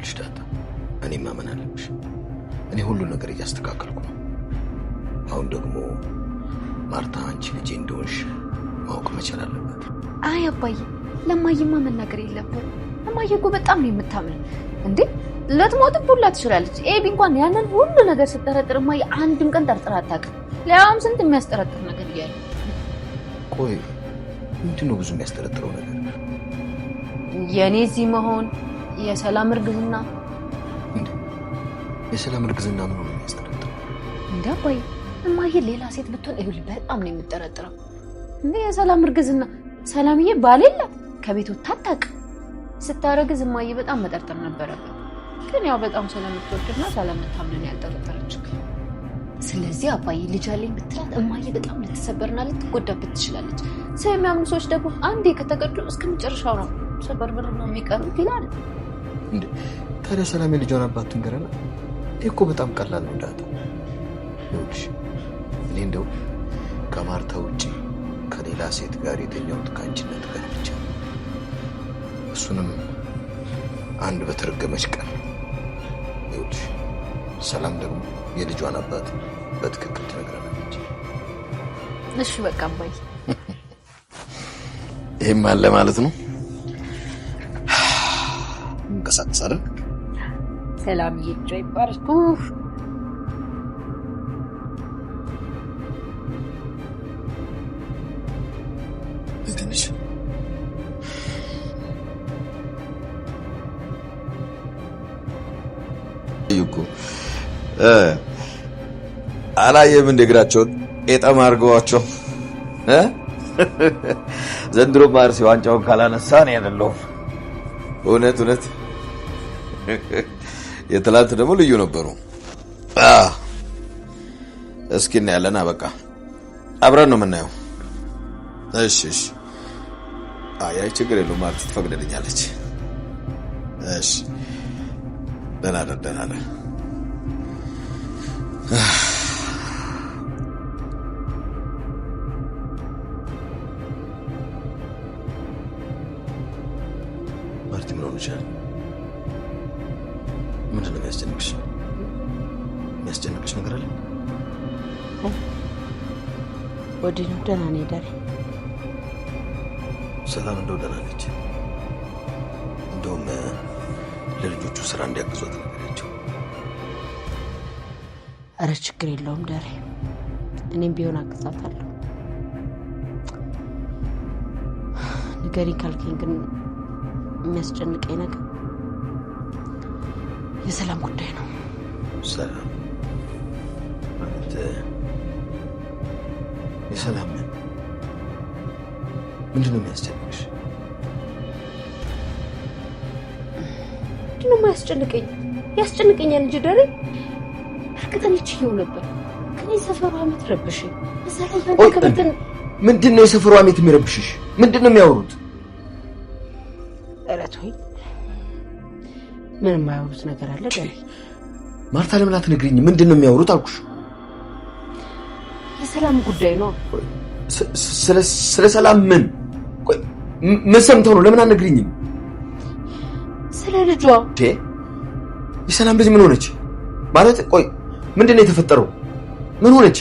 ይኸውልሽ ዳጣ፣ እኔ ማመን አለብሽ። እኔ ሁሉ ነገር እያስተካከልኩ ነው። አሁን ደግሞ ማርታ አንቺ ልጄ እንደሆንሽ ማወቅ መቻል አለበት። አይ አባዬ፣ ለማየማ መናገር የለብህም። ለማየ እኮ በጣም ነው የምታምን እንዴ። ልትሞትብላ ትችላለች። ኤቢ እንኳን ያንን ሁሉ ነገር ስትጠረጥር ማየ አንድም ቀን ጠርጥራ አታውቅም። ለያውም ስንት የሚያስጠረጥር ነገር እያለ። ቆይ ምንድነው ብዙ የሚያስጠረጥረው ነገር? የኔ እዚህ መሆን፣ የሰላም እርግዝና። የሰላም እርግዝና ምን ነው የሚያስጠረጥረው? እንዴ አባዬ፣ እማዬ ሌላ ሴት ብትሆን ይኸውልህ በጣም ነው የምጠረጥረው። እንዴ የሰላም እርግዝና ሰላምዬ ባል የላት ከቤት ወጥታ አታውቅም። ስታረግዝ እማዬ በጣም መጠርጠር ነበረበት፣ ግን ያው በጣም ስለምትወድና ስለምታምን ያልጠረጠረች። ስለዚህ አባዬ ልጅ አለኝ ብትላት እማዬ በጣም ልትሰበርና ልትጎዳበት ትችላለች። ስለሚያምኑ ሰዎች ደግሞ አንዴ ከተገዱ እስከ መጨረሻው ነው ሰበርበር ነው የሚቀሩት ይላል። እንዴ ታዲያ ሰላም የልጇን አባት ትንገረና? እኮ በጣም ቀላል ነው ዳጣ። ይኸውልሽ እኔ እንደው ከማርታ ውጪ ከሌላ ሴት ጋር የተኛሁት ከአንቺነት ጋር ብቻ፣ እሱንም አንድ በተረገመች ቀን። ይኸውልሽ ሰላም ደግሞ የልጇን አባት በትክክል ትነግረናለች። እሺ በቃ አባዬ፣ ይሄም አለ ማለት ነው። እንቀሳቀሳለን። ሰላም ይጆይ ባርኩ። እትንሽ ይኩ አላየም እንደግራቸው ቄጠማ አድርገዋቸው ዘንድሮ ማርሲ ዋንጫውን ካላነሳ ነው ያለው። እውነት የትላንት ደግሞ ልዩ ነበሩ። እስኪ እናያለን። በቃ አብረን ነው የምናየው። እሺ አይ ችግር የለውም ማርታ ትፈቅድልኛለች። እሺ ደህና ነን። ማርቲ ምን ሆነሽ? ምንድን ነው የሚያስጨንቅሽ? የሚያስጨንቅሽ ነገር አለ? ወዲህ ነው። ደህና ነኝ ዳሬ። ሰላም እንደው ደህና ነች። እንደውም ለልጆቹ ስራ እንዲያግዟት ነገራቸው። ኧረ ችግር የለውም ዳሬ፣ እኔም ቢሆን አግዛታለሁ። ንገሪኝ ካልከኝ ግን የሚያስጨንቀኝ ነገር የሰላም ጉዳይ ነው። ሰላም ማለት የሰላም ምንድን ነው የሚያስጨንቅሽ? ምንድን ነው የማያስጨንቀኝ? ያስጨንቀኛል እንጂ ዳሬ። እርግጠኛ ችዬው ነበር፣ ግን የሰፈሩ አመት ረብሽኝ። እዛ ላይ ያንተ ከበተን። ምንድን ነው የሰፈሩ አመት የሚረብሽሽ? ምንድን ነው የሚያወሩት? ኧረ ተወኝ። ምን የማያወሩት ነገር አለ ዳሬ? ማርታ ለምን አትነግሪኝም? ምንድን ነው የሚያወሩት አልኩሽ። የሰላም ጉዳይ ነው። ስለ ሰላም ምን? ቆይ ምን ሰምተው ነው? ለምን አትነግሪኝም? ስለ ልጇ። የሰላም ልጅ ምን ሆነች ማለት? ቆይ ምንድን ነው የተፈጠረው? ምን ሆነች?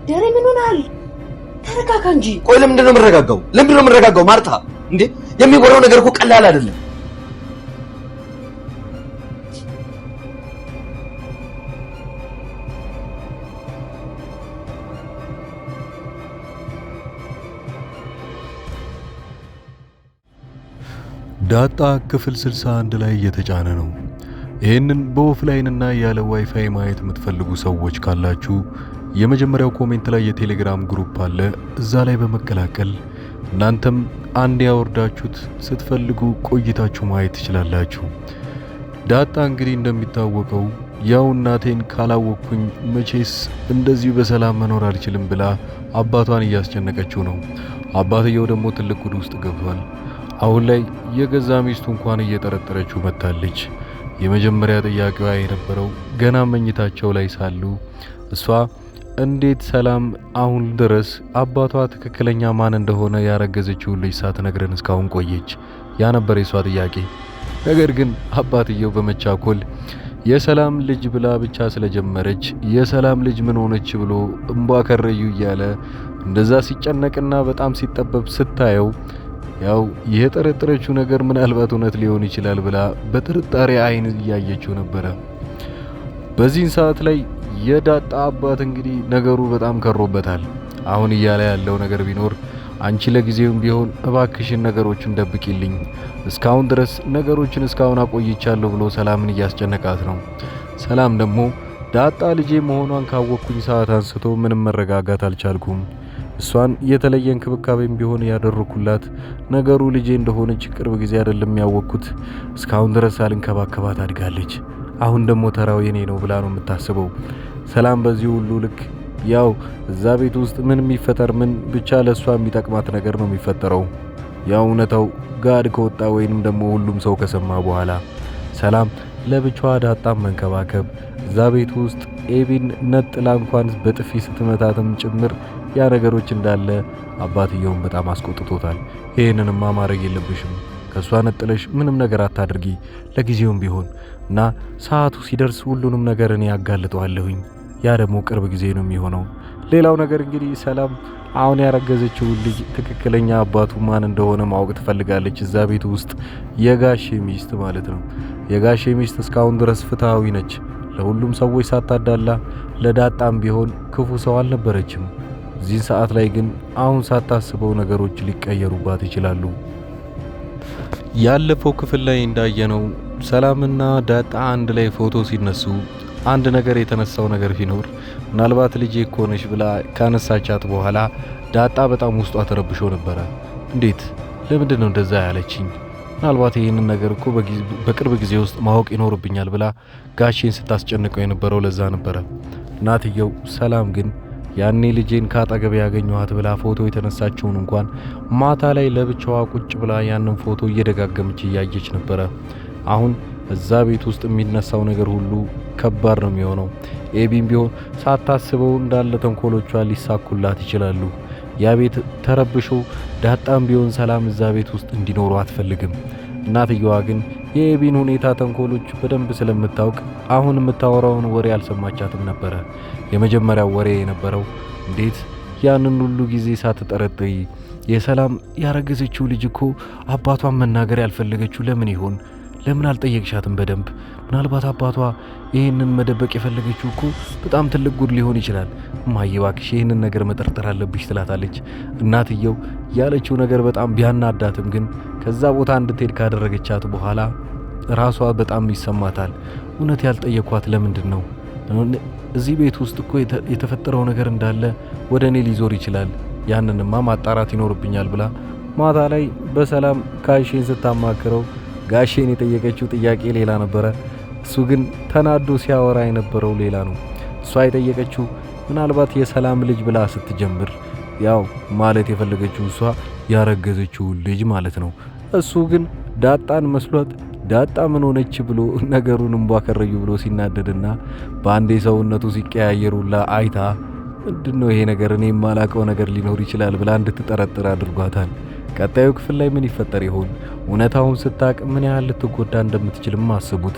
ዳሬ ምን ሆነሃል? ተረጋጋ እንጂ። ቆይ ለምንድን ነው የምረጋጋው? ማርታ እንዴ የሚወራው ነገር እኮ ቀላል አይደለም። ዳጣ ክፍል 61 ላይ እየተጫነ ነው። ይህንን በኦፍላይንና ያለ ዋይፋይ ማየት የምትፈልጉ ሰዎች ካላችሁ የመጀመሪያው ኮሜንት ላይ የቴሌግራም ግሩፕ አለ። እዛ ላይ በመቀላቀል እናንተም አንድ ያወርዳችሁት ስትፈልጉ ቆይታችሁ ማየት ትችላላችሁ። ዳጣ እንግዲህ እንደሚታወቀው ያው እናቴን ካላወቅኩኝ መቼስ እንደዚሁ በሰላም መኖር አልችልም ብላ አባቷን እያስጨነቀችው ነው። አባትየው ደግሞ ትልቅ ጉድ ውስጥ ገብቷል። አሁን ላይ የገዛ ሚስቱ እንኳን እየጠረጠረችው መታለች። የመጀመሪያ ጥያቄዋ የነበረው ገና መኝታቸው ላይ ሳሉ እሷ እንዴት ሰላም አሁን ድረስ አባቷ ትክክለኛ ማን እንደሆነ ያረገዘችው ልጅ ሳትነግረን እስካሁን ቆየች? ያ ነበር የሷ ጥያቄ። ነገር ግን አባትየው በመቻኮል የሰላም ልጅ ብላ ብቻ ስለጀመረች የሰላም ልጅ ምን ሆነች ብሎ እንቧ ከረዩ እያለ እንደዛ ሲጨነቅና በጣም ሲጠበብ ስታየው ያው የጠረጠረችው ነገር ምናልባት እውነት ሊሆን ይችላል ብላ በጥርጣሬ አይን እያየችው ነበረ። በዚህን ሰዓት ላይ የዳጣ አባት እንግዲህ ነገሩ በጣም ከሮበታል። አሁን እያለ ያለው ነገር ቢኖር አንቺ ለጊዜውም ቢሆን እባክሽን ነገሮችን ደብቂልኝ፣ እስካሁን ድረስ ነገሮችን እስካሁን አቆይቻለሁ ብሎ ሰላምን እያስጨነቃት ነው። ሰላም ደግሞ ዳጣ ልጄ መሆኗን ካወቅኩኝ ሰዓት አንስቶ ምንም መረጋጋት አልቻልኩም። እሷን የተለየ እንክብካቤም ቢሆን ያደረኩላት ነገሩ ልጄ እንደሆነች ቅርብ ጊዜ አይደለም ያወቅኩት። እስካሁን ድረስ አልንከባከባት አድጋለች። አሁን ደግሞ ተራው የኔ ነው ብላ ነው የምታስበው። ሰላም በዚህ ሁሉ ልክ ያው እዛ ቤት ውስጥ ምን የሚፈጠር ምን ብቻ ለሷ የሚጠቅማት ነገር ነው የሚፈጠረው። ያው እውነታው ጋድ ከወጣ ወይንም ደግሞ ሁሉም ሰው ከሰማ በኋላ ሰላም ለብቻዋ ዳጣም መንከባከብ እዛ ቤት ውስጥ ኤቢን ነጥላ እንኳን በጥፊ ስትመታትም ጭምር ያ ነገሮች እንዳለ አባትየውን በጣም አስቆጥቶታል። ይሄንንማ ማድረግ የለብሽም፣ ከሷ ነጥለሽ ምንም ነገር አታድርጊ ለጊዜውም ቢሆን እና ሰዓቱ ሲደርስ ሁሉንም ነገር እኔ ያጋልጠዋለሁኝ። ያ ደግሞ ቅርብ ጊዜ ነው የሚሆነው። ሌላው ነገር እንግዲህ ሰላም አሁን ያረገዘችው ልጅ ትክክለኛ አባቱ ማን እንደሆነ ማወቅ ትፈልጋለች። እዛ ቤት ውስጥ የጋሼ ሚስት ማለት ነው። የጋሼ ሚስት እስካሁን ድረስ ፍትሃዊ ነች። ለሁሉም ሰዎች ሳታዳላ፣ ለዳጣም ቢሆን ክፉ ሰው አልነበረችም። እዚህ ሰዓት ላይ ግን አሁን ሳታስበው ነገሮች ሊቀየሩባት ይችላሉ። ያለፈው ክፍል ላይ እንዳየነው ሰላምና ዳጣ አንድ ላይ ፎቶ ሲነሱ አንድ ነገር የተነሳው ነገር ቢኖር ምናልባት ልጄ እኮ ነሽ ብላ ካነሳቻት በኋላ ዳጣ በጣም ውስጧ ተረብሾ ነበረ። እንዴት ለምንድን ነው እንደዛ ያለችኝ? ምናልባት ይህንን ነገር እኮ በቅርብ ጊዜ ውስጥ ማወቅ ይኖርብኛል ብላ ጋሼን ስታስጨንቀው የነበረው ለዛ ነበረ። እናትየው ሰላም ግን ያኔ ልጄን ካጠገብ ያገኘኋት ብላ ፎቶ የተነሳችውን እንኳን ማታ ላይ ለብቻዋ ቁጭ ብላ ያንን ፎቶ እየደጋገመች እያየች ነበረ። አሁን እዛ ቤት ውስጥ የሚነሳው ነገር ሁሉ ከባድ ነው የሚሆነው። ኤቢም ቢሆን ሳታስበው እንዳለ ተንኮሎቿ ሊሳኩላት ይችላሉ። ያ ቤት ተረብሾ ዳጣም ቢሆን ሰላም እዛ ቤት ውስጥ እንዲኖሩ አትፈልግም። እናትየዋ ግን የኤቢን ሁኔታ ተንኮሎች በደንብ ስለምታውቅ አሁን የምታወራውን ወሬ አልሰማቻትም ነበረ። የመጀመሪያው ወሬ የነበረው እንዴት ያንን ሁሉ ጊዜ ሳትጠረጥሪ የሰላም ያረገዘችው ልጅ እኮ አባቷን መናገር ያልፈለገችው ለምን ይሆን? ለምን አልጠየቅሻትም በደንብ? ምናልባት አባቷ ይህንን መደበቅ የፈለገችው እኮ በጣም ትልቅ ጉድ ሊሆን ይችላል። እማዬ እባክሽ ይህንን ነገር መጠርጠር አለብሽ ትላታለች። እናትየው ያለችው ነገር በጣም ቢያናዳትም ግን ከዛ ቦታ እንድትሄድ ካደረገቻት በኋላ ራሷ በጣም ይሰማታል። እውነት ያልጠየኳት ለምንድን ነው? እዚህ ቤት ውስጥ እኮ የተፈጠረው ነገር እንዳለ ወደ እኔ ሊዞር ይችላል። ያንንማ ማጣራት ይኖርብኛል ብላ ማታ ላይ በሰላም ጋሼን ስታማክረው ጋሼን የጠየቀችው ጥያቄ ሌላ ነበረ። እሱ ግን ተናዶ ሲያወራ የነበረው ሌላ ነው። እሷ የጠየቀችው ምናልባት የሰላም ልጅ ብላ ስትጀምር ያው ማለት የፈለገችው እሷ ያረገዘችው ልጅ ማለት ነው። እሱ ግን ዳጣን መስሏት ዳጣ ምን ሆነች ብሎ ነገሩን እንቧ ከረዩ ብሎ ሲናደድና በአንዴ ሰውነቱ ሲቀያየሩላ አይታ ምንድነው ይሄ ነገር እኔ የማላቀው ነገር ሊኖር ይችላል ብላ እንድትጠረጥር አድርጓታል። ቀጣዩ ክፍል ላይ ምን ይፈጠር ይሆን? እውነታውን ስታቅ ምን ያህል ልትጎዳ እንደምትችልም አስቡት።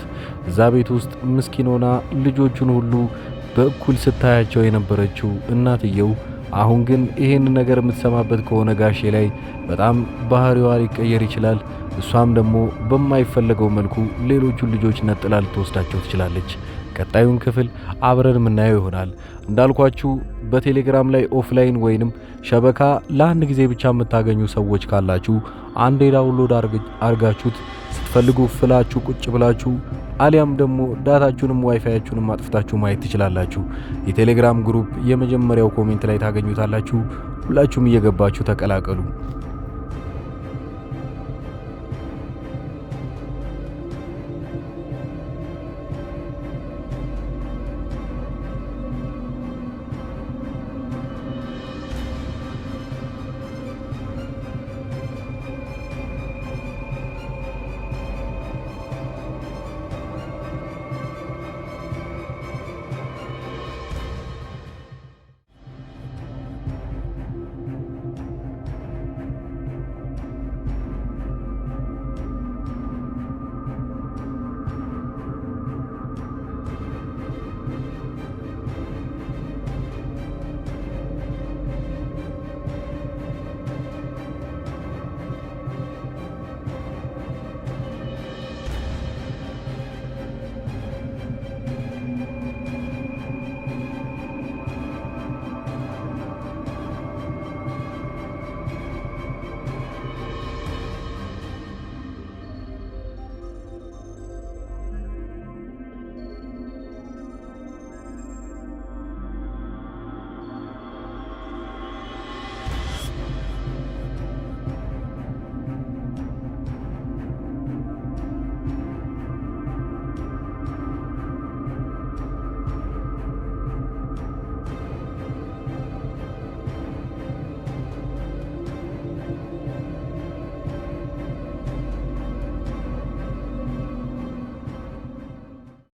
እዛ ቤት ውስጥ ምስኪን ሆና ልጆቹን ሁሉ በእኩል ስታያቸው የነበረችው እናትየው አሁን ግን ይሄን ነገር የምትሰማበት ከሆነ ጋሼ ላይ በጣም ባህሪዋ ሊቀየር ይችላል። እሷም ደግሞ በማይፈለገው መልኩ ሌሎቹን ልጆች ነጥላ ልትወስዳቸው ትችላለች። ቀጣዩን ክፍል አብረን የምናየው ይሆናል። እንዳልኳችሁ በቴሌግራም ላይ ኦፍላይን ወይንም ሸበካ ለአንድ ጊዜ ብቻ የምታገኙ ሰዎች ካላችሁ አንዴ ዳውንሎድ አርጋችሁት ስትፈልጉ ፍላችሁ ቁጭ ብላችሁ አሊያም ደግሞ ዳታችሁንም ዋይፋያችሁንም አጥፍታችሁ ማየት ትችላላችሁ። የቴሌግራም ግሩፕ የመጀመሪያው ኮሜንት ላይ ታገኙታላችሁ። ሁላችሁም እየገባችሁ ተቀላቀሉ።